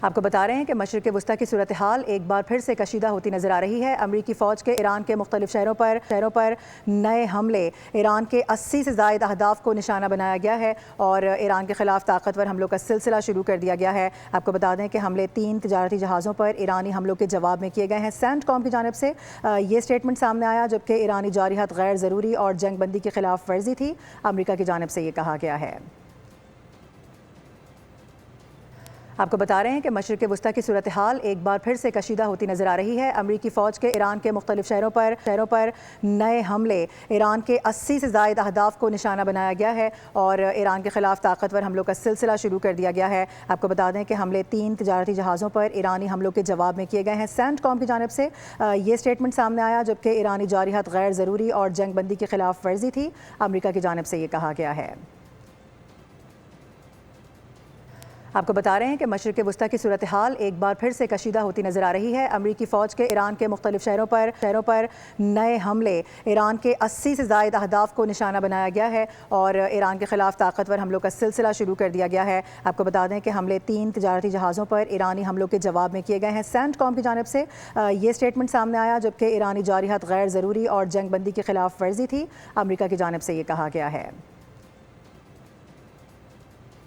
آپ کو بتا رہے ہیں کہ مشرق وسطیٰ کی صورتحال ایک بار پھر سے کشیدہ ہوتی نظر آ رہی ہے۔ امریکی فوج کے ایران کے مختلف شہروں پر نئے حملے، ایران کے 80 سے زائد اہداف کو نشانہ بنایا گیا ہے اور ایران کے خلاف طاقتور حملوں کا سلسلہ شروع کر دیا گیا ہے۔ آپ کو بتا دیں کہ حملے 3 تجارتی جہازوں پر ایرانی حملوں کے جواب میں کیے گئے ہیں۔ سینٹ کام کی جانب سے یہ سٹیٹمنٹ سامنے آیا جبکہ ایرانی جارحیت غیر ضروری اور جنگ بندی کی خلاف ورزی تھی۔ امریکہ کی جانب سے یہ کہا گیا ہے۔ آپ کو بتا رہے ہیں کہ مشرق وسطیٰ کی صورتحال ایک بار پھر سے کشیدہ ہوتی نظر آ رہی ہے۔ امریکی فوج کے ایران کے مختلف شہروں پر نئے حملے، ایران کے 80 سے زائد اہداف کو نشانہ بنایا گیا ہے اور ایران کے خلاف طاقتور حملوں کا سلسلہ شروع کر دیا گیا ہے۔ آپ کو بتا دیں کہ حملے 3 تجارتی جہازوں پر ایرانی حملوں کے جواب میں کیے گئے ہیں۔ سینٹ کام کی جانب سے یہ سٹیٹمنٹ سامنے آیا جبکہ ایرانی جارحیت غیر ضروری اور جنگ بندی کی خلاف ورزی تھی۔ امریکہ کی جانب سے یہ کہا گیا ہے۔ آپ کو بتا رہے ہیں کہ مشرق وسطیٰ کی صورتحال ایک بار پھر سے کشیدہ ہوتی نظر آ رہی ہے۔ امریکی فوج کے ایران کے مختلف شہروں پر نئے حملے، ایران کے 80 سے زائد اہداف کو نشانہ بنایا گیا ہے اور ایران کے خلاف طاقتور حملوں کا سلسلہ شروع کر دیا گیا ہے۔ آپ کو بتا دیں کہ حملے 3 تجارتی جہازوں پر ایرانی حملوں کے جواب میں کیے گئے ہیں۔ سینٹ کام کی جانب سے یہ سٹیٹمنٹ سامنے آیا جبکہ ایرانی جارحیت غیر ضروری اور جنگ بندی کی خلاف ورزی تھی۔ امریکہ کی جانب سے یہ کہا گیا ہے۔